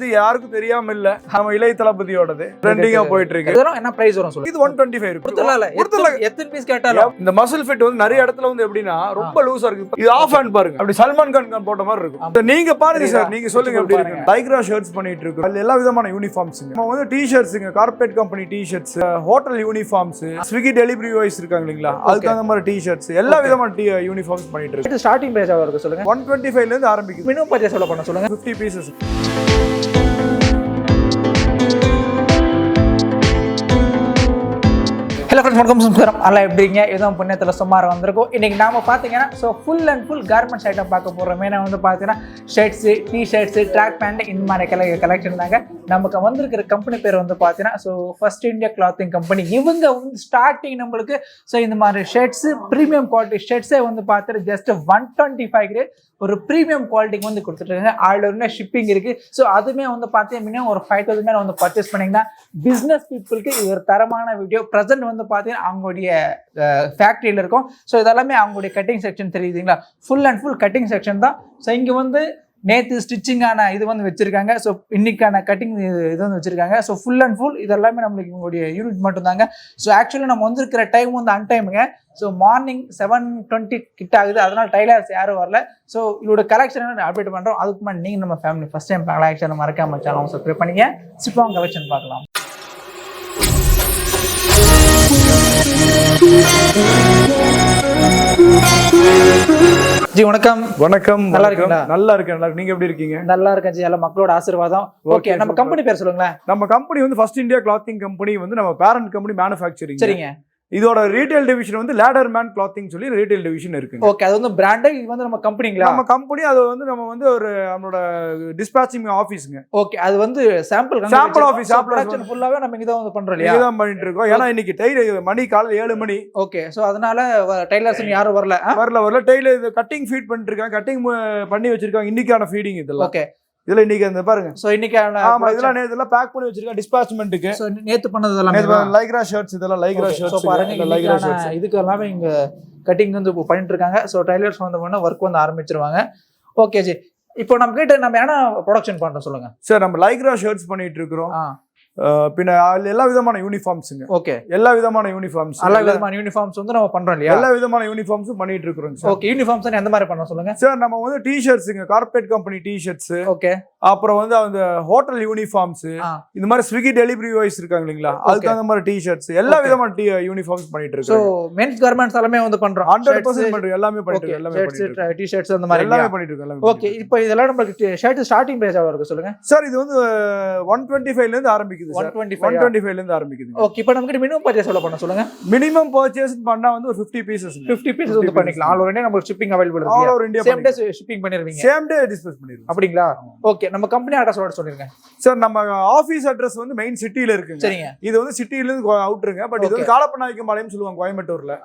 இது யாருக்கும் தெரியாம இல்ல நம்ம இளைய தளபதியோடது ட்ரெண்டிங்கா போயிட்டு இருக்கு. இதெல்லாம் என்ன பிரைஸ் வரும் சொல்லுங்க? இது 125 இருக்கு. எத்தனை பீஸ் கேட்டாலும் இந்த மசில் ஃபிட் வந்து நிறைய இடத்துல வந்து எப்படின்னா ரொம்ப லூசா இருக்கு. இது ஆஃப் ஹேண்ட் பாருங்க, அப்படி சல்மான் கான் போட்ட மாதிரி இருக்கும். நீங்க பாருங்க சார், நீங்க சொல்லுங்க எப்படி இருக்கு. லைக்ரா ஷர்ட்ஸ் பண்ணிட்டு இருக்கு. அதுல எல்லா விதமான யூனிஃபார்ம்ஸ்ங்க. நம்ம வந்து டி-ஷர்ட்ஸ்ங்க, corporate company T-shirts, hotel uniforms, Swiggy delivery boys இருக்காங்க இல்லீங்களா, அதுக்கு அந்த மாதிரி டி-ஷர்ட்ஸ், எல்லா விதமான யூனிஃபார்ம்ஸ் பண்ணிட்டு இருக்கு. ஸ்டார்டிங் பிரைஸ் எவ்வளவு சொல்லுங்க? 125 ல இருந்து ஆரம்பிக்குது. மினிமம் பர்ச்சேஸ் எவ்வளவு பண்ண சொல்லுங்க? 50 பீசஸ். ஹலோ ஃப்ரெண்ட்ஸ், வணக்கம், நமஸ்காரம். எல்லாம் எப்படி இருக்கீங்க? எதுவும் புண்ணியத்தில் சுமார் வந்திருக்கும். இன்றைக்கி நாம் பார்த்தீங்கன்னா full and full garments item பார்க்க போகிறோம். மெயினாக வந்து பார்த்தீங்கன்னா ஷர்ட்ஸு, டிஷர்ட்ஸு, ட்ராக் பேண்ட், இந்த மாதிரி கலெக்ஷன் தாங்க. நமக்கு வந்திருக்கிற கம்பெனி பேர் வந்து பார்த்தீங்கன்னா ஃபர்ஸ்ட் இந்தியா கிளாத்திங் கம்பெனி. இவங்க வந்து ஸ்டார்டிங் நம்மளுக்கு இந்த மாதிரி ஷர்ட்ஸு, ப்ரீமியம் குவாலிட்டி ஷர்ட்ஸே வந்து பார்த்துட்டு ஜஸ்ட் 125 ஒரு ப்ரீமியம் குவாலிட்டிக்கு வந்து கொடுத்துட்ருக்காங்க. ஆல் ஓவர் ஷிப்பிங் இருக்குது. அதுவுமே வந்து பார்த்தீங்கன்னா மினிமம் ஒரு 5,000 மேலே வந்து பர்ச்சேஸ் பண்ணிங்கன்னா பிஸ்னஸ் பீப்புளுக்கு இது ஒரு தரமான வீடியோ. ப்ரெசென்ட் வந்து பார்த்தீங்கன்னா அவங்களுடைய ஃபேக்ட்ரியில் இருக்கும். இதெல்லாமே அவங்களுடைய கட்டிங் செக்ஷன் தெரியுதுங்களா? Full and full cutting section தான். இங்கே வந்து நேற்று ஸ்டிச்சிங்கான இது வந்து வச்சுருக்காங்க. இன்னைக்கான கட்டிங் இது வந்து வச்சுருக்காங்க. ஃபுல் அண்ட் ஃபுல் இதெல்லாமே நம்மளுக்கு உங்களுடைய யூனிட் மட்டும் தாங்க. ஆக்சுவலி நம்ம வந்திருக்கிற டைம் வந்து அன்டைமுங்க. மார்னிங் 7:20 கிட்ட ஆகுது. அதனால் டைலர்ஸ் யாரும் வரல. இதோட கலெக்ஷன் அப்டேட் பண்ணுறோம். அதுக்கு முன்னாடி நீங்கள் நம்ம ஃபேமிலி ஃபஸ்ட் டைம் கலெக்ஷன் மறக்காம சேனல் சப்ஸ்கிரைப் பண்ணிங்க. சிப்பாங்க கலெக்ஷன் பார்க்கலாம். ஜி வணக்கம். வணக்கம். நல்லா இருக்கீங்களா? நல்லா இருக்கேன். நீங்க எப்படி இருக்கீங்க? நல்லா இருக்கேன் ஜி. எல்லாம் மக்களோட ஆசீர்வாதம். ஓகே, நம்ம கம்பெனி பேர் சொல்லுங்களேன். நம்ம கம்பெனி வந்து ஃபர்ஸ்ட் இந்தியா கிளாத்திங் கம்பெனி வந்து நம்ம பேரண்ட் கம்பெனி மேனுஃபேக்சரிங். சரிங்க. இதோட ரீட்டைல் டிவிஷன் வந்து லேடர்மேன் கிளாத்திங் சொல்லி ரீட்டைல் டிவிஷன் இருக்கு. ஓகே, அது வந்து பிராண்ட். இது வந்து நம்ம கம்பெனிங்களா? நம்ம கம்பெனி. அது வந்து நம்ம வந்து ஒரு நம்மளோட டிஸ்பாச்சிங் ஆபீஸ்ங்க. ஓகே, அது வந்து சாம்பிள் ஆபீஸ். ப்ரொடக்ஷன் ஃபுல்லாவே நம்ம இங்க தான் வந்து பண்றோம் இல்லையா? இங்க தான் பண்ணிட்டு இருக்கோம். ஏன்னா இன்னைக்கு டெய்லர் மணி காலையில 7 மணி. ஓகே, அதனால டெய்லர்ஸ் யாரும் வரல. டெய்லர் இது கட்டிங் ஃபீட் பண்ணிட்டு இருக்காங்க. கட்டிங் பண்ணி வச்சிருக்காங்க. இன்னைக்கான ஃபீடிங் இதெல்லாம். ஓகே, இதெல்லாம் இன்னைக்கு அந்த பாருங்க. இன்னைக்கான ஆமா, இதெல்லாம் நேத்துல பேக் பண்ணி வச்சிருக்காங்க டிஸ்பாச்மென்ட்க்கு. நேத்து பண்ணது எல்லாம் லைக்ரா ஷர்ட்ஸ். இதெல்லாம் லைக்ரா ஷர்ட்ஸ் பாருங்க. லைக்ரா ஷர்ட்ஸ் இதுக்கு எல்லாமே இங்க கட்டிங் வந்து பண்ணிட்டு இருக்காங்க. டைலர்ஸ் வந்து ஒர்க் வந்து ஆரம்பிச்சிருவாங்க. ஓகே ஜி, இப்போ நம்ம கிட்ட நம்ம என்ன ப்ரொடக்ஷன் பண்றோம் சொல்லுங்க சார்? நம்ம லைக்ரா ஷர்ட்ஸ் பண்ணிட்டு இருக்கோம். பின்ன எல்லா விதமான யூனிஃபார்ம்ஸ்ங்க. ஓகே, எல்லா விதமான யூனிஃபார்ம்ஸ் வந்து நம்ம பண்றோம் இல்லையா? எல்லா விதமான யூனிஃபார்ம்ஸும் பண்ணிட்டு இருக்கோம் சார். ஓகே, யூனிஃபார்ம்ஸ் எந்த மாதிரி பண்ண சொல்லுங்க சார்? நம்ம வந்து டி-ஷர்ட்ஸ்ங்க, கார்ப்பரேட் கம்பெனி டி-ஷர்ட்ஸ். ஓகே, அப்புறம் வந்து அந்த ஹோட்டல் யூனிஃபார்ம்ஸ், இந்த மாதிரி ஸ்விக்கி டெலிவரி பாய்ஸ் இருக்காங்க இல்லீங்களா, அதுக்கு அந்த மாதிரி டி-ஷர்ட்ஸ், எல்லா விதமான யூனிஃபார்ம்ஸ் பண்ணிட்டு இருக்கோம். மென்ஸ் கார்மெண்ட்ஸ் எல்லாமே வந்து பண்றோம். 100% பண்றோம். எல்லாமே பண்ணிட்டு இருக்கோம். எல்லாமே பண்ணிட்டு இருக்கோம். டி-ஷர்ட்ஸ் அந்த மாதிரி எல்லாமே பண்ணிட்டு இருக்கோம். ஓகே, இப்போ இதெல்லாம் நமக்கு ஷர்ட் ஸ்டார்டிங் பிரைஸ் எவ்வளவு இருக்கு சொல்லுங்க சார்? இது வந்து 125 ல இருந்து ஆரம்பிக்குது சார். 125 ல இருந்து ஆரம்பிக்குது. ஓகே, இப்போ நமக்கு மினிமம் பர்ச்சேஸ் எவ்வளவு பண்ண சொல்லுங்க? மினிமம் பர்ச்சேஸ் பண்ணா வந்து ஒரு 50 பீசஸ். 50 பீசஸ் வந்து பண்ணிக்கலாம். ஆல் ஓவர் இந்தியா நமக்கு ஷிப்பிங் அவேலபிள் இருக்கு. All over India same day shipping பண்ணிடுவீங்க? சேம் டே டிஸ்பேச் பண்ணிடுவோம். அப்படிங்களா? ஓகே, நம்ம கம்பெனி அட்ரஸ் சொல்லிருங்க சார். நம்ம ஆபீஸ் அட்ரஸ் வந்து மெயின் சிட்டில இருக்குங்க. சரிங்க. இது வந்து சிட்டில இருந்து அவுட்ருங்க. பட் இது வந்து காலப்பநாயக்கம் பாளையம் சொல்லுவாங்க கோயம்புத்தூர்ல.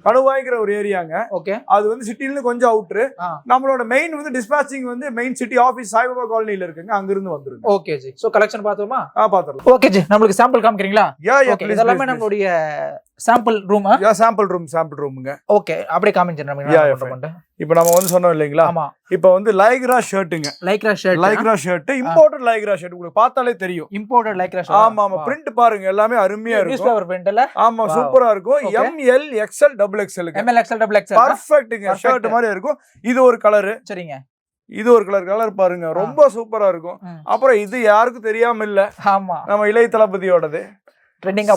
கணுவாய்க்கிற ஒரு ஏரியாங்க. ஓகே, அது வந்து சிட்டில இருந்து கொஞ்சம் அவுட்ரு. நம்மளோட மெயின் வந்து டிஸ்பாச்சிங் வந்து மெயின் சிட்டி ஆபீஸ் சாய்பாபா காலனில இருக்குங்க. அங்க இருந்து வந்துருங்க. ஓகே ஜி, கலெக்ஷன் பாத்துமா? பாத்துறலாம். ஓகே ஜி, நமக்கு சாம்பிள் காமிக்கிறீங்களா? ஓகே, இதெல்லாம் நம்மளுடைய சாம்பிள் ரூம். சாம்பிள் ரூம்ங்க. ஓகே, அப்படியே காமிச்சிரணும். இப்போ நம்ம வந்து சொன்னோம் இல்லைங்களா? ஆமா. இப்போ வந்து லைக்ரா ஷர்ட்டுங்க. Lycra shirt, imported Lycra shirt. உங்களுக்கு பார்த்தாலே தெரியும் இம்போர்ட்டட் லைக்ரா ஷர்ட். ஆமா, பிரிண்ட் பாருங்க, எல்லாமே அருமையா இருக்கும். நியூஸ்பேப்பர் பிரிண்ட்ல. ஆமா, சூப்பரா இருக்கும். ML XL XXL. ML XL XXL பர்ஃபெக்ட்ங்க. ஷர்ட் மாதிரி இருக்கும். இது ஒரு கலர். சரிங்க. இது ஒரு கலர் பாருங்க, ரொம்ப சூப்பரா இருக்கும். அப்புறம் இது யாருக்கும் தெரியாம இல்ல. ஆமா, நம்ம இளைய தளபதியோடது. ட்ரெண்டிங்கா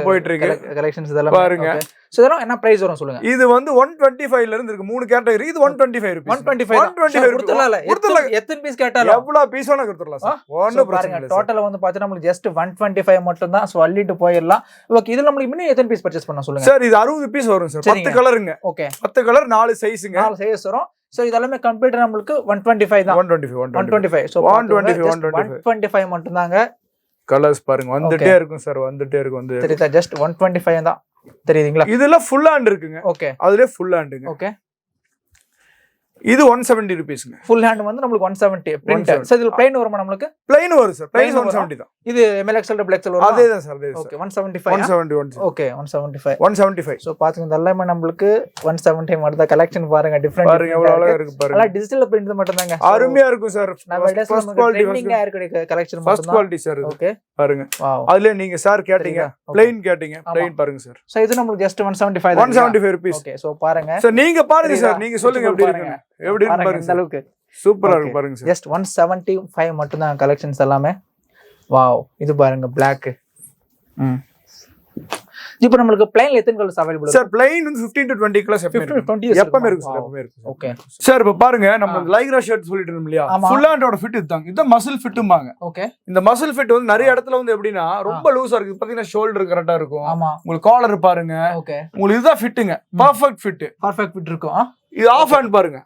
போயிட்டு இருக்கு கலெக்ஷன்ஸ் இதெல்லாம் பாருங்க. இதெல்லாம் என்ன பிரைஸ் வரும் சொல்லுங்க? இது வந்து 125 ல இருந்து இருக்கு. 3 கேட்டகரி. இது 125 ரூபாய். 125 கொடுத்துடலாம். எத்தனை பீஸ் கேட்டாலும் எவ்வளவு பீஸ் வேணா கொடுத்துடலாம் சார். ஒண்ணும் பிரச்சனை இல்ல. டோட்டல் வந்து பாத்தீங்கன்னா நமக்கு ஜஸ்ட் 125 மட்டும் தான். அள்ளிட்டு போயிடலாம். ஓகே, இதுல நமக்கு இன்னும் எத்தனை பீஸ் பர்ச்சேஸ் பண்ண சொல்லுங்க சார்? இது 60 பீஸ் வரும் சார். 10 கலருங்க. Okay, 10 colour, 4 சைஸ்ங்க. 4 சைஸ் வரும். இதெல்லாம் கம்ப்ளீட்டா நமக்கு 125 தான். 125 மட்டும் தாங்க. கலர்ஸ் பாருங்க, வந்துட்டே இருக்கும் சார். வந்துட்டே இருக்கும். வந்து தெரியுதா? ஜஸ்ட் 125 தான். தெரியுதுங்களா? இதுல ஃபுல் ஹேண்ட் இருக்குங்க. ஓகே, அதுல ஃபுல் ஹேண்டுங்க. ஓகே, இது 170 ரூபீஸ்ங்க. ஃபுல் ஹேண்ட் வந்து நமக்கு 170 பிரிண்ட். சோ இதுல plain வருமா நமக்கு? plain வரும் சார். பிரைஸ் 170 தான். இது ML XL double XL வரும். அதே தான் சார். அதே. ஓகே 175. 170. ஓகே 175. 175. சோ பாத்துங்க இதெல்லாம் நமக்கு 170 மட்டும் தான். கலெக்ஷன் பாருங்க டிஃபரண்ட். பாருங்க எவ்வளவு அழகா இருக்கு பாருங்க. அல டிஜிட்டல் பிரிண்ட் மட்டும் தாங்க. அருமையா இருக்கும் சார். ஃபர்ஸ்ட் குவாலிட்டி ட்ரெண்டிங்கா இருக்கு கலெக்ஷன் மட்டும் தான். First quality sir. ஓகே பாருங்க. அதுல நீங்க சார் கேட்டிங்க plain கேட்டிங்க. plain பாருங்க சார். சோ இது நமக்கு just 175 தான். 175 ரூபீஸ். ஓகே சோ பாருங்க. சோ நீங்க பாருங்க சார். நீங்க சொல்லுங்க எப்படி இருக்கு. எப்படி இருக்கு பாருங்க. இந்த அளவுக்கு சூப்பரா இருக்கு பாருங்க சார். just 175 மட்டும் தான் கலெக்ஷன்ஸ் எல்லாமே. வாவ் இது பாருங்க Black. இப்போ நமக்கு பிளைன்ல எத்தனை கலர்ஸ் அவேilable இருக்கு சார்? பிளைன் வந்து 15 to 20 கலர்ஸ் எப்பமே இருக்கு சார். எப்பமே இருக்கு. ஓகே சார் இப்போ பாருங்க நம்ம லைக்ரா ஷர்ட் சொல்லிட்டு இருந்தோம் இல்லையா? ஃபுல் ஹேண்டோட ஃபிட் இதுதாங்க. இது மசில் ஃபிட்ம்பாங்க. ஓகே இந்த மசில் ஃபிட் வந்து நிறைய இடத்துல வந்து எப்படின்னா ரொம்ப லூசா இருக்கு. பாத்தீங்கன்னா ஷோல்டர் கரெக்ட்டா இருக்கும். உங்களுக்கு காலர் பாருங்க. ஓகே உங்களுக்கு இதுதான் ஃபிட்டுங்க. பெர்ஃபெக்ட் ஃபிட் இருக்கும். இது ஆஃப் ஹேண்ட் பாருங்க.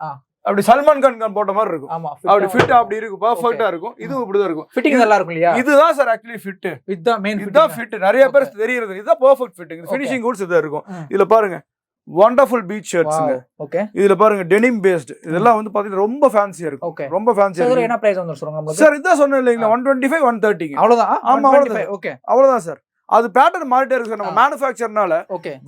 அப்படி சல்மான் கான் போட்ட மாதிரி இருக்கும். அப்படி ஃபிட் அப்படி இருக்கும். பெர்ஃபெக்ட்டா இருக்கும். இது இப்படிதான் இருக்கும். ஃபிட்டிங் நல்லா இருக்கும் இல்லையா? இதுதான் சார் एक्चुअली ஃபிட். இதுதான் ஃபிட். நிறைய பேர் தெரியறது. இதுதான் பெர்ஃபெக்ட் ஃபிட். இது ஃபினிஷிங் கூட்ஸ் இதா இருக்கும். இதுல பாருங்க வண்டர்ஃுல் பீச் ஷர்ட்ஸ்ங்க. ஓகே இதுல பாருங்க டெனிம் பேஸ்ட். இதெல்லாம் வந்து பாத்தீங்கன்னா ரொம்ப ஃபேன்சியா இருக்கும். ரொம்ப ஃபேன்சியா இருக்கும். என்ன பிரைஸ் வந்து சொல்லுங்க நமக்கு? சார் இதான் சொன்னேன் இல்லைங்களா 125 130. அவ்வளவுதான். ஆமா அவ்வளவுதான். ஓகே அவ்வளவுதான் சார். அது பேட்டர்ன் மாறிட்டே இருக்கு சார். நம்ம மேனுஃபேக்சர்னால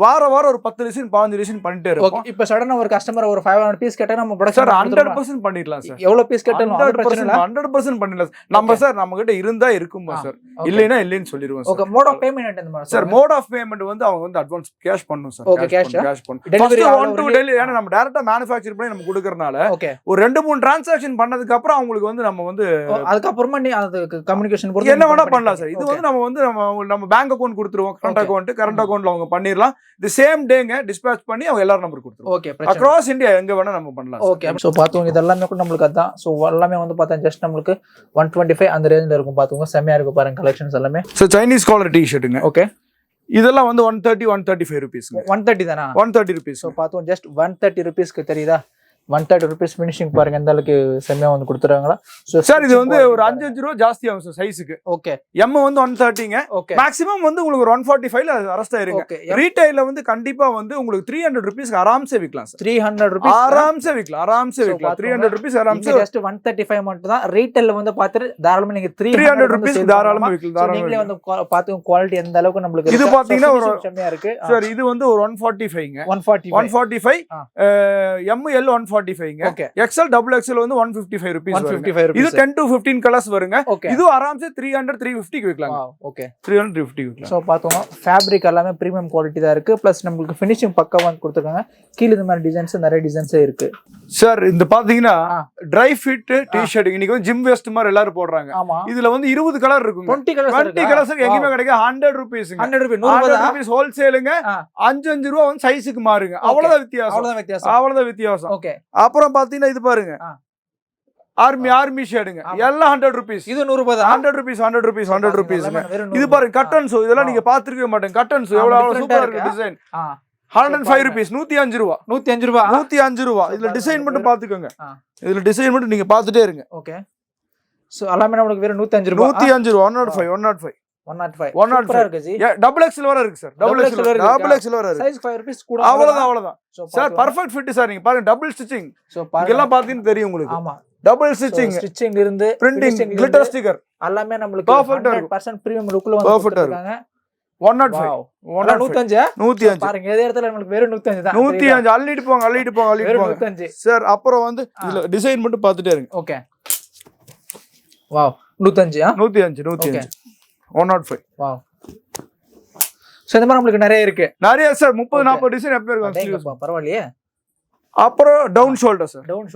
வாரம் ஒரு 10 டிசைன் 15 டிசைன் பண்ணிட்டே இருக்கோம். இப்போ சடனா ஒரு கஸ்டமர் ஒரு 500 பீஸ் கேட்டா நம்ம ப்ரொடக்ஷன் 100% பண்ணிடலாம் சார். எவ்வளவு பீஸ் கேட்டாலும் 100% பண்ணிடலாம். நம்ம சார் நம்ம கிட்ட இருந்தா இருக்கும் சார். இல்லைனா இல்லைன்னு சொல்லிடுவோம் sir. Okay mode of payment என்ன மாதிரி சார்? மோட் ஆஃப் பேமெண்ட் வந்து அவங்க வந்து அட்வான்ஸ் கேஷ் பண்ணனும் சார். ஓகே கேஷ் பண்ணனும். ஃபர்ஸ்ட் 1 to டெலிவரி ஏன்னா நம்ம டைரக்டா மேனுஃபேக்சர் பண்ணி நம்ம கொடுக்கறனால ஒரு 2-3 டிரான்சாக்ஷன் பண்ணதுக்கு அப்புறம் அவங்களுக்கு வந்து நம்ம வந்து அதுக்கு அப்புறமா நீ அது கம்யூனிகேஷன் பொறுத்து என்ன வேணா பண்ணலாம் சார். இது வந்து நம்ம பேங்க் அக்கவுண்ட் கொடுத்துருவோம். கரண்ட் அக்கவுண்ட்ல அவங்க பண்ணிரலாம். தி சேம் டேங்க டிஸ்பேட்ச் பண்ணி அவங்க எல்லாரும் நம்பர் கொடுத்துருவோம். ஓகே அக்ராஸ் இந்தியா எங்க வேணா நம்ம பண்ணலாம். ஓகே சோ பாத்துங்க இதெல்லாம் கூட நமக்கு அதான். சோ எல்லாமே வந்து பார்த்தா ஜஸ்ட் நமக்கு 125 அந்த ரேஞ்ச்ல இருக்கும். பாத்துங்க செமையா இருக்கு பாருங்க கலெக்ஷன்ஸ் எல்லாமே. சோ சைனீஸ் காலர் டி-ஷர்ட்டுங்க. ஓகே இதெல்லாம் வந்து 130 135 ரூபீஸ்ங்க. 130 தானா? 130 ரூபீஸ். சோ பாத்துங்க ஜஸ்ட் 130 ரூபீஸ்க்கு தெரியுதா? 130 ரூபீஸ் ஃபினிஷிங் பாருங்க எந்த அளவுக்கு செமையா வந்து கொடுத்துறாங்களா. சோ சார் இது வந்து ஒரு 5 ரூபாய் ஜாஸ்தி ஆகும் சார் சைஸ்க்கு. ஓகே எம் வந்து 130ங்க. மேக்ஸிமம் வந்து உங்களுக்கு 145 ல அரெஸ்ட் ஆயிருங்க. ரீட்டைல்ல வந்து கண்டிப்பா வந்து உங்களுக்கு 300 ரூபீஸ்க்கு ஆராம்சே விக்கலாம் சார். 300 ரூபீஸ் ஆராம்சே விக்கலாம். 300 ரூபீஸ் ஆராம்சே. ஜஸ்ட் 135 மட்டும் தான். ரீட்டைல்ல வந்து பாத்துட்டு தாராளமா நீங்க 300 ரூபீஸ் தாராளமா விக்கலாம். நீங்களே வந்து பாத்து குவாலிட்டி எந்த அளவுக்கு நமக்கு இது பாத்தீங்கன்னா ஒரு செமையா இருக்கு சார். இது வந்து ஒரு 145ங்க. 145 எம் எல் 145ங்க. XL double XL வந்து 155 ரூபீஸ். இது 10 to 15 கலர்ஸ் வருங்க. இது ஆராம்சே 300 350 க்கு விக்கலாங்க. ஓகே 300 350 விக்கலாம். சோ பாத்தோம் ஃபேப்ரிக் எல்லாமே பிரீமியம் குவாலிட்டி தான் இருக்கு. பிளஸ் நமக்கு ஃபினிஷிங் பக்காவா கொடுத்திருக்காங்க. கீழ இந்த மாதிரி டிசைன்ஸ் நிறைய டிசைன்ஸே இருக்கு சார். இந்த பாத்தீங்கன்னா ட்ரை ஃபிட் டி-ஷர்ட் இன்னைக்கு வந்து ஜிம் வெஸ்ட் மாதிரி எல்லாரும் போடுறாங்க. இதுல வந்து 20 கலர் இருக்கும். 20 கலர்ஸ் எங்கயுமே கிடைக்காது. 100 ரூபீஸ்ங்க. 100 ரூபீஸ் ஹோல்சேலுங்க. 5 ரூபாய் வந்து சைஸ்க்கு மாறுங்க. அவ்வளவுதான் வித்தியாசம். ஓகே அப்புறம் பாத்தீங்கன்னா இது பாருங்க ஆர்மி ஷேடுங்க. எல்லாம் 100 ரூபீஸ். இது 100 ரூபாய். 100 ரூபீஸ். இது பாருங்க கட்டன் ஷூ. இதெல்லாம் நீங்க பாத்துக்கவே மாட்டீங்க. கட்டன் ஷூ எவ்வளவு சூப்பரா இருக்கு டிசைன். 105 ரூபீஸ். 105 ரூபாய். இதுல டிசைன் மட்டும் பாத்துக்கோங்க. இதுல டிசைன் மட்டும் நீங்க பாத்துட்டே இருங்க. ஓகே சோ எல்லாமே நமக்கு வெறும் 105 ரூபாய். 105 சூப்பரா இருக்கு ஜி. டபுள் எக்ஸ்எல் வர இருக்கு சார். டபுள் எக்ஸ்எல் வர இருக்கு. சைஸ் 5 ரூபீஸ் கூட. அவ்வளவுதான் சார். Perfect fit sir. நீங்க பாருங்க டபுள் ஸ்டிச்சிங். சோ பாருங்க இதெல்லாம் பாத்தீங்கன்னா தெரியும் உங்களுக்கு. ஆமா டபுள் ஸ்டிச்சிங் இருந்து பிரிண்டிங் கிளிட்டர் ஸ்டிக்கர் எல்லாமே நமக்கு 100% பிரீமியம் லுக்ல வந்து கொடுத்திருக்காங்க. 105 பாருங்க ஏதே இடத்துல நமக்கு வெறும் 105 தான். 105 அள்ளிட்டு போங்க. 105 சார். அப்புறம் வந்து இதுல டிசைன் மட்டும் பாத்துட்டே இருங்க. Okay wow 105 105 wow. சோ இந்த மாதிரி நமக்கு நிறைய சார் 30-40 டிசைன் எப்ப இருக்கு. பரவாயில்லையே. அப்புறம் down shoulder sir. Down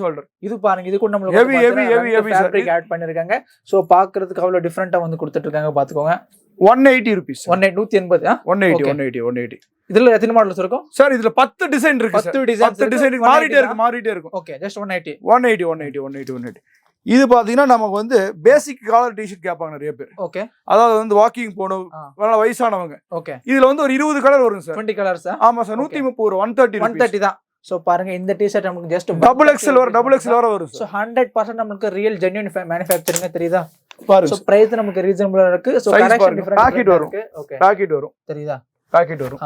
shoulder இது பாருங்க. இது கூட நமக்கு ஹெவி ஃபேப்ரிக் ஆட் பண்ணிருக்காங்க. சோ பாக்குறதுக்கு அவ்வளவு டிஃபரண்டா வந்து கொடுத்துட்டு இருக்காங்க. பாத்துக்கோங்க 180 ரூபீஸ். 180 180. இதுல எத்தனை மாடல்ஸ் இருக்கும் சார்? இதுல 10 டிசைன் இருக்கு. 10 டிசைன் மாறிட்டே இருக்கும். Okay just 180. இது பாத்தீங்கன்னா நமக்கு வந்து பேசிக் காலர் டி-ஷர்ட் கேட்பாங்க நிறைய பேர். ஓகே அதாவது வந்து வாக்கிங் போனோம் வயசானவங்க. ஓகே இதுல வந்து ஒரு 20 கலர் வரும் சார். 20 கலர்ஸ். ஆமா சார். 130 130 தான். சோ பாருங்க இந்த டி-ஷர்ட் நமக்கு ஜஸ்ட் டபுள் எக்ஸ்எல் வர வரும். சோ 100% நமக்கு ரியல் ஜென்யூன் மேனுஃபேக்சரிங் தெரியுதா? பாருங்க. சோ பிரைஸ் நமக்கு ரீசனபிளா இருக்கு. சோ கலெக்ஷன் டிஃபரண்ட் பாக்கெட் வரும். ஓகே பாக்கெட் வரும். தெரியுதா? பாக்கெட் வரும்.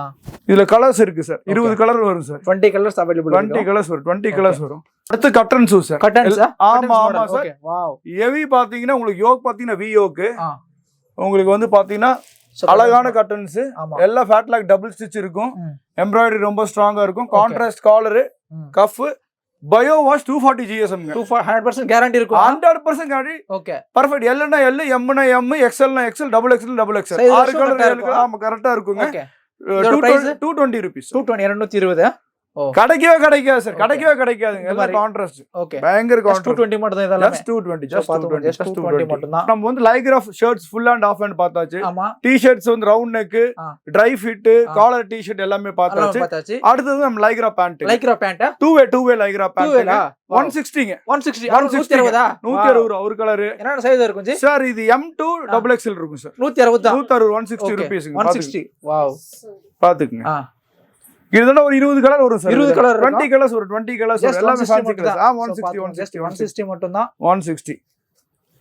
இதுல கலர்ஸ் இருக்கு சார், 20 கலர் வரும் சார். 20 colours available. 20 கலர்ஸ் வரும், 20 கலர்ஸ் வரும். அடுத்து கட்டன் ஷூ சார். கட்டன்ஸ்? ஆமா ஆமா சார். வாவ். ஹெவி பாத்தீங்கன்னா உங்களுக்கு யோக் பாத்தீங்கன்னா வி யோக். உங்களுக்கு வந்து பாத்தீங்கன்னா அழகான கட்டன்ஸ், எல்லா ஃபேட்லாக் டபுள் ஸ்டிச் இருக்கும், எம்ப்ராய்டரி ரொம்ப ஸ்ட்ராங்கா இருக்கும், contrast collar, cuff, bio wash 240 GSM. 100% guarantee இருக்கும். 100% கேரண்டி. Okay perfect. L னா L, M னா M, XL னா XL, double XL double XL. 6 colour 7 colour. ஆமா கரெக்ட்டா இருக்குங்க. 220 rupees. 220. கிடைக்கவே கிடைக்காது சார், கிடைக்கவே கிடைக்காதுங்க. எல்லாம் கான்ட்ராஸ்ட். ஓகே பயங்கர கான்ட்ராஸ்ட். 220 மட்டும் தான் இதெல்லாம். just 220 just 220 மட்டும் தான். நம்ம வந்து Lycra shirts full and half and பார்த்தாச்சு. டி-ஷர்ட்ஸ் வந்து round neck, dry fit, collar T-shirt எல்லாமே பார்த்தாச்சு. அடுத்து நம்ம Lycra pant. Lycra pant two way Lycra pant 160ங்க. 160 ஒரு கலர். என்ன சைஸ் இருக்கும் ஜி சார்? இது M2 டபுள் XL இருக்கும் சார். 160 160 ரூபீஸ். 160. வாவ் பாத்துக்கங்க. இதுல ஒரு 20 கலர் வரும் சார். 20 கலர் 20 கலர்ஸ் வரும். 20 கலர்ஸ் எல்லாமே ஃபேன்சி கலர்ஸ். 160 மட்டும் தான். 160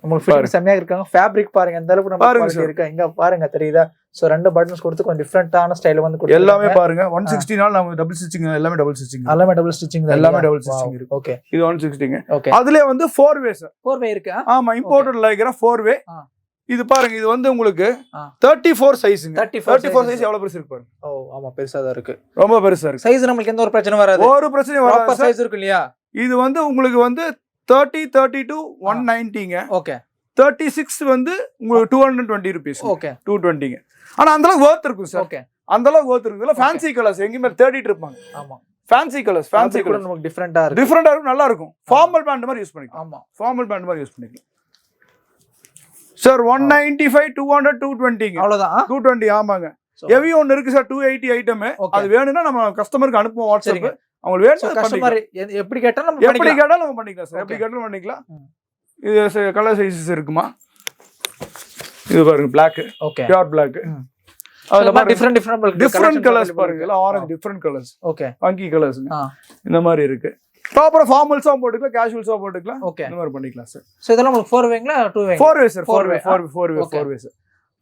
உங்களுக்கு ஃபிட்டிங் செமையா இருக்காங்க. ஃபேப்ரிக் பாருங்க எந்த அளவுக்கு நம்ம குவாலிட்டி இருக்கு. இங்க பாருங்க தெரியுதா? சோ ரெண்டு பட்டன்ஸ் கொடுத்து கொஞ்சம் டிஃபரண்டான ஸ்டைல் வந்து கொடுத்து எல்லாமே பாருங்க. 160 நாள் நம்ம டபுள் ஸ்டிச்சிங், எல்லாமே டபுள் ஸ்டிச்சிங், எல்லாமே டபுள் ஸ்டிச்சிங் இருக்கு. ஓகே இது 160ங்க. அதுலயே வந்து 4 வே சார். 4 வே இருக்கு. ஆமா இம்போர்ட்டட் Lycra 4 வே. இது பாருங்க, இது வந்து உங்களுக்கு 34 சைஸ்ங்க. 34 சைஸ் எவ்வளவு பெருசு இருக்கு பாருங்க. ஓ ஆமா பெருசா தான் இருக்கு, ரொம்ப பெருசா இருக்கு. சைஸ் நமக்கு எந்த ஒரு பிரச்சனை வராது, ஒரு பிரச்சனையும் வராது. ப்ராப்பர் சைஸ் இருக்கு இல்லையா? இது வந்து உங்களுக்கு வந்து 30 32 190ங்க. ஓகே 36 வந்து உங்களுக்கு 220 ரூபீஸ். ஓகே 220ங்க. ஆனா அந்த அளவுக்கு வர்த் இருக்கும் சார். ஓகே அந்த அளவுக்கு வர்த் இருக்கு. இல்ல ஃபேன்சி கலர்ஸ் எங்கேயுமே தேடிட்டு இருப்பாங்க. ஆமா ஃபேன்சி கலர்ஸ், ஃபேன்சி கலர் நமக்கு டிஃபரண்டா இருக்கும், நல்லா இருக்கும். ஃபார்மல் பேண்ட் மாதிரி யூஸ் பண்ணிக்கலாம். ஆமா ஃபார்மல் பேண்ட் மாதிரி யூஸ் பண்ணிக்கலாம் சார். 195 200 220 அவ்வளவுதான். 220 ஆமாங்க. ஹெவி ஒன்னு இருக்கு சார் 280 ஐட்டம். அது வேணும்னா நம்ம கஸ்டமருக்கு அனுப்புவோம் வாட்ஸ்அப். அவங்க வேணும் கஸ்டமர் எப்படி கேட்டாலும் நம்ம பண்ணிக்கலாம் சார். எப்படி கேட்டாலும் பண்ணிக்கலாம். இது கலர் சைஸஸ் இருக்குமா? இது பாருங்க Black. Okay pure Black. அதுல மாதிரி டிஃபரண்ட் கலர்ஸ் பாருங்க. எல்லாம் orange different colours. Okay funky colours இந்த மாதிரி இருக்கு. ப்ராப்பரா ஃபார்மல்ஸா போட்டுக்கலாம், கேஷுவல்ஸா போட்டுக்கலாம். ஓகே இந்த மாதிரி பண்ணிக்கலாம் சார். சோ இதெல்லாம் உங்களுக்கு 4 வேங்களா 2 வே? 4 வே சார். 4 வே சார்.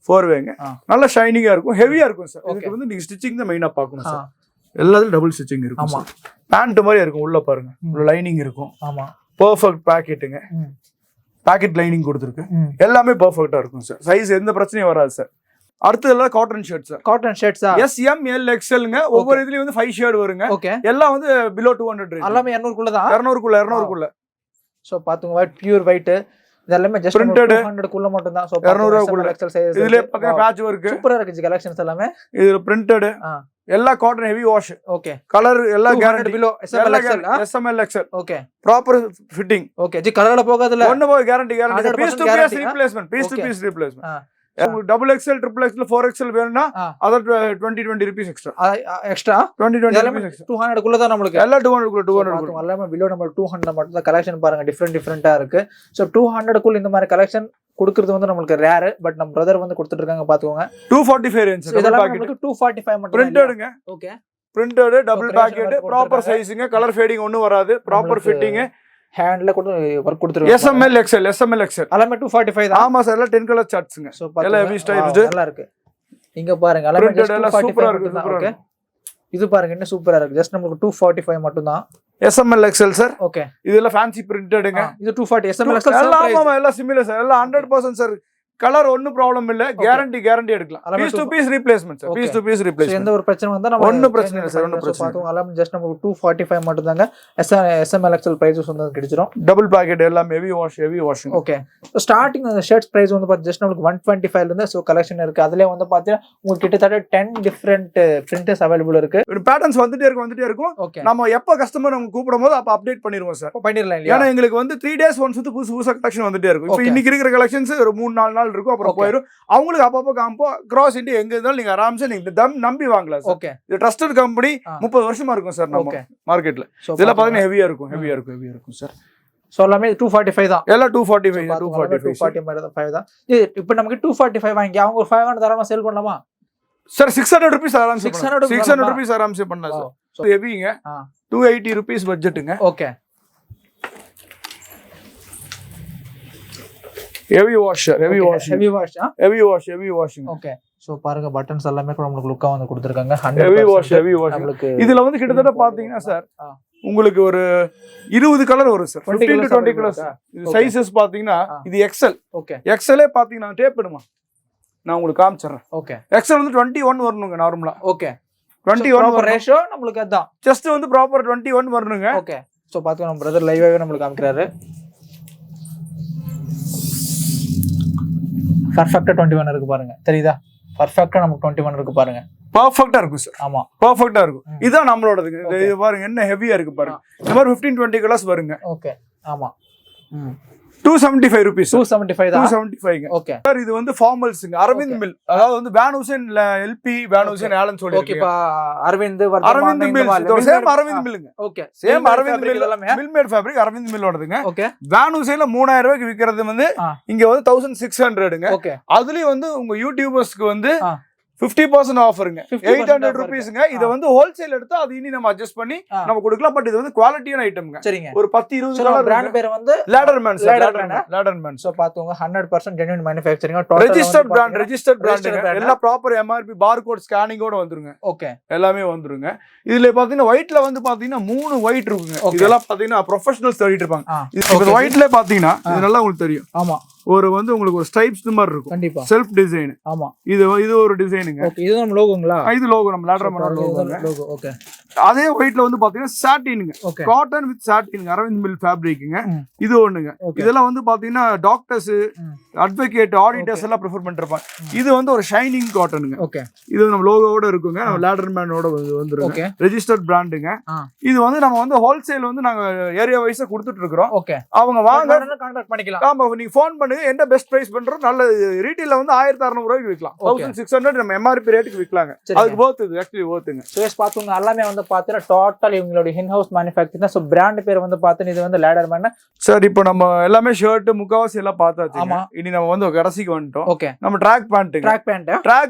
4 வேங்க. நல்ல ஷைனிங்கா இருக்கும், ஹெவியா இருக்கும் சார். இதுக்கு வந்து நீங்க ஸ்டிச்சிங் தான் மெயினா பார்க்கணும் சார். எல்லாத்துலயும் டபுள் ஸ்டிச்சிங் இருக்கும். ஆமா பேண்ட் மாதிரி இருக்கும். உள்ள பாருங்க உள்ள லைனிங் இருக்கும். ஆமா பெர்ஃபெக்ட் பாக்கெட்டுங்க. பாக்கெட் லைனிங் கொடுத்துருக்கு. எல்லாமே பெர்ஃபெக்ட்டா இருக்கும் சார். சைஸ் எந்த பிரச்சனையும் வராது சார். அடுத்து எல்லாம் காட்டன் ஷர்ட்ஸ். காட்டன் ஷர்ட்ஸா? S M L XL ங்க. ஒவ்வொரு இதுலயும் வந்து 5 ஷேட் வருங்க. ஓகே எல்லாம் வந்து below 200 ரேஞ்ச். எல்லாமே 200 குள்ள தான். 200 குள்ள. சோ பாத்துங்க ஒயிட் பியூர் ஒயிட். இதெல்லாம் ஜஸ்ட் 200 குள்ள மட்டும் தான். சோ 200 குள்ள XL சைஸ். இதுல பாத்தீங்க பேட்ச் வர்க் சூப்பரா இருக்கு கலெக்ஷன்ஸ் எல்லாமே. இது பிரிண்டட் எல்லா cotton heavy wash. Okay colour எல்லாம் guarantee. Below SML XL. Okay proper fitting. Okay ji கலர்ல போகாதுல ஒண்ணு போய் guarantee. Piece to piece replacement. Piece to piece replacement. உங்களுக்கு double XL triple XL 4XL வேணும்னா அதர் 20 ரூபீஸ் எக்ஸ்ட்ரா. 20 ரூபீஸ் 200 குள்ள தான் நமக்கு. எல்லாம் 200 குள்ள 200 எல்லாமே பிலோ நம்ம 200 மட்டும் தான். கலெக்ஷன் பாருங்க டிஃபரெண்டா இருக்கு. சோ 200 குள்ள இந்த மாதிரி கலெக்ஷன் கொடுக்கிறது வந்து நமக்கு ரேர். பட் நம்ம பிரதர் வந்து கொடுத்துட்டு இருக்காங்க பாத்துக்கோங்க. 245 ரேஞ்ச். இதெல்லாம் நமக்கு 245 மட்டும். பிரிண்டட்ங்க. Okay printed double pocket proper சைஸ்ங்க. கலர் ஃபேடிங் ஒண்ணும் வராது. Proper fitting. ஹேண்ட்ல கூட வர்க் கொடுத்துருவாங்க. SML XL எல்லாமே 245 தான். ஆமா சார் எல்லாம் 10 கலர் சார்ட்ஸ்ங்க. எல்லாம் ஹெவி ஸ்டைல் நல்லா இருக்கு. இங்க பாருங்க எல்லாமே சூப்பரா இருக்கு. ஓகே இது பாருங்க என்ன சூப்பரா இருக்கு. ஜஸ்ட் நமக்கு 245 மட்டும் தான். SML XL sir. ஓகே இதெல்லாம் ஃபேன்சி பிரிண்டட்ங்க. இது 240 SML XL எல்லாம் எல்லாம் சிமிலர் சார். எல்லாம் 100% சார். கலர் ஒன்னும் ப்ராப்ளம் இல்ல. கேரண்டி எடுக்கலாம். Piece to piece replacement sir. Piece to piece replacement. எந்த ஒரு பிரச்சனை வந்தா நம்ம ஒண்ணும் பிரச்சனை இல்ல சார். ஒண்ணும் பிரச்சனை இல்ல. எல்லாமே ஜஸ்ட் நமக்கு 245 மட்டும் தாங்க. SML XL பிரைஸ் வந்து கிடைச்சிரும். டபுள் பாக்கெட் எல்லாம் ஹெவி வாஷ். ஓகே ஸ்டார்டிங் அந்த ஷர்ட்ஸ் பிரைஸ் வந்து பாத்தீங்கன்னா ஜஸ்ட் நமக்கு 125 ல இருந்து சோ கலெக்ஷன் இருக்கு. அதுலயே வந்து பாத்தீங்கன்னா உங்களுக்கு கிட்டத்தட்ட 10 டிஃபரண்ட் பிரிண்டர்ஸ் அவேலபிள் இருக்கு. பேட்டர்ன்ஸ் வந்துட்டே இருக்கும். ஓகே நம்ம எப்ப கஸ்டமர் நம்ம கூப்பிடும்போது அப்ப அப்டேட் பண்ணிடுவோம் சார். பண்ணிரலாம் இல்லையா? ஏன்னா எங்களுக்கு வந்து 3 days ஒன்ஸ் வந்து புதுசு கலெக்ஷன் வந்துட்டே இருக்கும். இப்போ இன்னைக்கு இருக்கிற கலெக்ஷன்ஸ் ஒரு 3-4 நாள் இருக்கும். அப்புறம் போயிடும். அவங்களுக்கு அப்பப்போ காம்போ கிராஸ் இன்டி எங்க இருந்தாலும் நீங்க ஆராம்சே நீங்க நம்பி வாங்கலாம். ஓகே இது ட்ரஸ்டட் கம்பெனி 30 வருஷமா இருக்கும் சார் நம்ம மார்க்கெட்ல. இதெல்லாம் பாத்தீங்கன்னா ஹெவியா இருக்கும் சார். சோ எல்லாமே 245 தான். எல்லாம் 245 தான். இப்போ நமக்கு 245 வாங்கி அவங்க 500 தரமா சேல் பண்ணலாமா சார்? 600 ரூபீஸ் ஆராம்சே 600 ரூபீஸ் ஆராம்சே பண்ணலாம் சார். சோ ஹெவிங்க 280 ரூபீஸ் பட்ஜெட்டுங்க. Okay heavy wash. Okay so பாருங்க பட்டன்ஸ் எல்லாமே கூட உங்களுக்கு லுக்காக வந்து கொடுத்துருக்காங்க. ஹெவி வாஷ் இதுல வந்து கிட்டத்தட்ட பாத்தீங்கன்னா சார் உங்களுக்கு ஒரு 20 கலர் வரும் சார். 15 to 20 colours. இது சைஸஸ் பாத்தீங்கன்னா இது எக்ஸ்எல். ஓகே. எக்ஸ்எல்லே பாத்தீங்கன்னா டேப் எடுமா நான் உங்களுக்கு காமிச்சறேன். ஓகே. எக்ஸ்எல் வந்து 21 வரணுங்க நார்மலா. ஓகே. 21 ரேஷியோ நம்மளுக்கு அதான். ஜஸ்ட் வந்து ப்ராப்பர் 21 வரணுங்க. ஓகே. சோ பாத்துங்க நம்ம பிரதர் லைவாவே நம்மளுக்கு காமிக்கறாரு. பர்ஃபெக்ட்டா 21 இருக்கு பாருங்க. தெரியுதா? பர்ஃபெக்ட்டா நமக்கு 21 இருக்கு பாருங்க. பர்ஃபெக்ட்டா இருக்கும் சார். ஆமா. பர்ஃபெக்ட்டா இருக்கும். இதான் நம்மளோடது. இது பாருங்க என்ன ஹெவியா இருக்கு பாருங்க. இந்த மாதிரி 15-20 கலர்ஸ் வருங்க. ஓகே. ஆமா. 275 rupees. 275 தான். 275. ஓகே. சார் இது வந்து ஃபார்மல்ஸ்ங்க. அரவிந்த் மில். அதாவது வந்து Van Heusen L P Van Heusen Allen சொல்லி ஓகே. பா அரவிந்த் மில். சேம் அரவிந்த் மில்லுங்க. Okay. Same Arvind mill mill made fabric Arvind மில்லோடதுங்க. ஓகே. வேன் ஹுசேன்ல 3000 ரூபாய்க்கு விக்கிறது வந்து இங்க வந்து 1600ங்க. ஓகே. அதுலயும் வந்து உங்க யூடியூபர்ஸ்க்கு வந்து 50% ஆஃபருங்க. 800 ரூபீஸ்ங்க. இத வந்து ஹோல்சேல் எடுத்தா அது இனி நம்ம அட்ஜஸ்ட் பண்ணி நம்ம கொடுக்கலாம். பட் இது வந்து குவாலிட்டியான ஐட்டம்ங்க. சரிங்க. ஒரு 10-20 கலர் பிராண்ட் பேர் வந்து Ladderman. Ladderman. சோ பாத்துங்க 100% ஜெனுவின் மேனுஃபேக்சரிங். Registered brand. எல்லா ப்ராப்பர் எம்ஆர்பி பார்கோட் ஸ்கேனிங்கோட வந்துருங்க. ஓகே. எல்லாமே வந்துருங்க. இதுல பாத்தீங்கன்னா ஒயிட்ல வந்து பாத்தீங்கன்னா 3 ஒயிட் இருக்குங்க. இதெல்லாம் பாத்தீங்கன்னா ப்ரொஃபஷனல்ஸ் தேடிட்டு இருப்பாங்க. இது ஒயிட்ல பாத்தீங்கன்னா இது நல்லா உங்களுக்கு தெரியும். ஆமா. ஒரு வந்து உங்களுக்கு ஒரு ஸ்ட்ரைப்ஸ் மாதிரி இருக்கும். கண்டிப்பா. Self design. ஆமா. இது ஒரு டிசைனுங்க. ஓகே. இது நம்ம லோகோங்களா? இது லோகோ நம்ம லேடர்மேன் லோகோ. ஓகே. அதே ஒயிட்ல வந்து பாத்தீங்கன்னா சாட்டினுங்க. Cotton with satin Arvind mill ஃபேப்ரிக்ங்க. இது ஒண்ணுங்க. இதெல்லாம் வந்து பாத்தீங்கன்னா டாக்டர்ஸ், அட்வொகேட், ஆடிட்டர்ஸ் எல்லாம் ப்ரிஃபர் பண்ணிருப்பாங்க. இது வந்து ஒரு ஷைனிங் காட்டனுங்க. ஓகே. இது நம்ம லோகோவோட இருக்குங்க. நம்ம லேடர்மேனோட வந்துருங்க. ரெஜிஸ்டர்ட் பிராண்டுங்க. இது வந்து நம்ம வந்து ஹோல்சேல் வந்து நாங்க ஏரியா வைஸா கொடுத்துட்டு இருக்கோம். ஓகே. அவங்க வாங்க கான்டாக்ட் பண்ணிக்கலாம். ஆமா, நீங்க ஃபோன் பண்ணுங்க. என்ன பெஸ்ட் பிரைஸ் பண்றோம். நல்ல ரீட்டைல்ல வந்து 1600 ரூபாய்க்கு விக்கலாம். 1600 நம்ம எம்ஆர்பி ரேட்டுக்கு விக்கலாங்க. அதுக்கு போத் இது ஆக்சுவலி போத்துங்க. சேஸ் பாத்துங்க எல்லாமே வந்து பாத்தீங்கன்னா டோட்டல் இவங்களோட இன் ஹவுஸ் மேனுஃபேக்சரிங் தான். சோ பிராண்ட் பேர் வந்து பாத்தீங்கன்னா இது வந்து லேடர்மேன். சார் இப்போ நம்ம எல்லாமே ஷர்ட் முக்காவாசி எல்லாம் பார்த்தாச்சு. இனி நம்ம வந்து கடைசிக்கு வந்துட்டோம். ஓகே. நம்ம ட்ராக்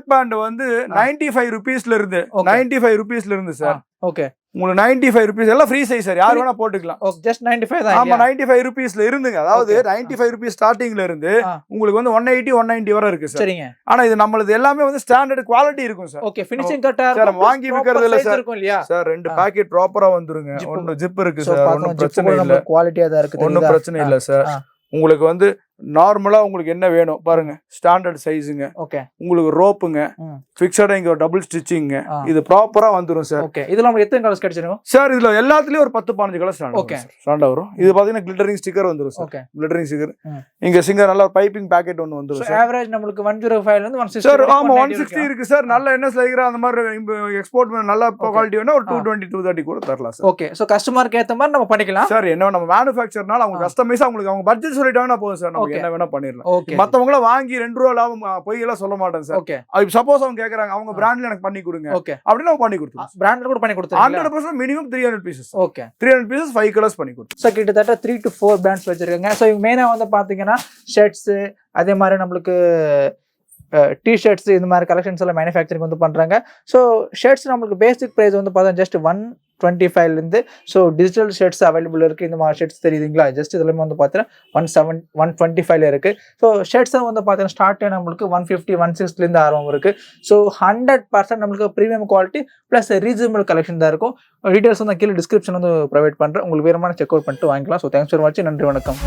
பேண்ட் வந்து 95 ரூபீஸ்ல இருந்து 95 ரூபீஸ்ல இருந்து சார். ஓகே. உங்களுக்கு 95 ரூபீஸ் எல்லாம் ஃப்ரீ சைஸ் சார். யார் வேணா போட்டுக்கலாம். ஜஸ்ட் 95 தான். ஆமா 95 ரூபீஸ்ல இருந்துங்க. அதாவது 95 ரூபீஸ் ஸ்டார்டிங்ல இருந்து உங்களுக்கு வந்து 180 190 வரை இருக்கு சார். சரிங்க. ஆனா இது நம்மளது எல்லாமே வந்து ஸ்டாண்டர்ட் குவாலிட்டி இருக்கும் சார். ஓகே. ஃபினிஷிங் கட்டா சார் வாங்கி விக்கிறது இல்ல சார். இருக்கும் இல்லையா சார்? 2 பாக்கெட் ப்ராப்பரா வந்துருங்க. ஒன்னு ஜிப் இருக்கு சார். ஒண்ணும் பிரச்சனை இல்ல. குவாலிட்டியா தான் இருக்கு. ஒண்ணும் பிரச்சனை இல்ல சார். உங்களுக்கு வந்து நார்மலா உங்களுக்கு என்ன வேணும் பாருங்க. ஸ்டாண்டர்ட் சைஸுங்க. ஓகே. உங்களுக்கு ரோப்புங்க. ஃபிக்ஸடா இங்க டபுள் ஸ்டிச்சிங்க. இது ப்ராப்பரா வந்துரும் சார். ஓகே. இதுல நமக்கு எத்தனை கலர்ஸ் கிடைச்சிரும் சார்? இதுல எல்லாத்துலயும் ஒரு 10-15 கலர் ஸ்டாண்டர்ட் வரும். இது பாத்தீங்கன்னா கிளிட்டரிங் ஸ்டிக்கர் வந்துரும் சார். ஓகே. Glittering sticker. இங்க சிங்கர் நல்ல பைப்பிங் பாக்கெட் ஒன்னு வந்துரும் சார். ஆவரேஜ் நமக்கு 105 ல இருந்து 160 சார். ஆமா 160 இருக்கு சார். நல்ல என்ன Lycra அந்த மாதிரி எக்ஸ்போர்ட் நல்ல குவாலிட்டி வேணா ஒரு 220 230 கூட தரலாம் சார். ஓகே. சோ கஸ்டமருக்கு ஏத்த மாதிரி நம்ம பண்ணிக்கலாம் சார். என்ன நம்ம மேனுஃபேக்சர்னால அவங்க கஸ்டமைஸா அவங்களுக்கு அவங்க பட்ஜெட் சொல்லிட்டாங்கன்னா போதும் சார். நமக்கு என்ன வேணா பண்ணிரலாம். மத்தவங்கள வாங்கி 2 ரூபாய் லாபம் போய் எல்லாம் சொல்ல மாட்டேன் சார். ஓகே. சப்போஸ் அவங்க கேக்குறாங்க அவங்க பிராண்ட்ல எனக்கு பண்ணி கொடுங்க அப்படினா நம்ம பண்ணி கொடுத்துறோம். பிராண்ட்ல கூட பண்ணி கொடுத்துறோம். 100% minimum 300 pieces. Okay. 300 pieces 5 colours பண்ணி கொடுத்துறோம். சோ கிட்டத்தட்ட 3 to 4 பிராண்ட்ஸ் வச்சிருக்காங்க. சோ இவங்க மெயினா வந்து பாத்தீங்கன்னா ஷர்ட்ஸ், அதே மாதிரி நம்மளுக்கு டி-ஷர்ட்ஸ் இந்த மாதிரி கலெக்ஷன்ஸ் எல்லாம் மேனுஃபேக்சரிங் வந்து பண்றாங்க. ஸோ ஷர்ட்ஸ் நம்மளுக்கு பேசிக் ப்ரைஸ் வந்து பார்த்தா ஜஸ்ட் 125 இருந்து ஸோ டிஜிட்டல் ஷர்ட்ஸ் அவைலபிள் இருக்குது. இந்த மாதிரி ஷர்ட்ஸ் தெரியுதுங்களா? ஜஸ்ட் இதெல்லாமே வந்து பார்த்தீங்கன்னா 125 இருக்குது. ஸோ ஷர்ட்ஸை வந்து பார்த்தீங்கன்னா ஸ்டார்ட் நம்மளுக்கு 150 160 ஆரம்பம் இருக்குது. ஸோ 100% நம்மளுக்கு premium quality plus reasonable collection தான் இருக்கும். டீட்டெயில்ஸ் வந்து கீழே டிஸ்கிரிப்ஷன் வந்து ப்ரொவைட் பண்ணுறேன். உங்களுக்கு வேறுமான செக் அவுட் பண்ணிட்டு வாங்கிக்கலாம். ஸோ தேங்க்ஸ் ஃபார் வாட்சிங். நன்றி, வணக்கம்.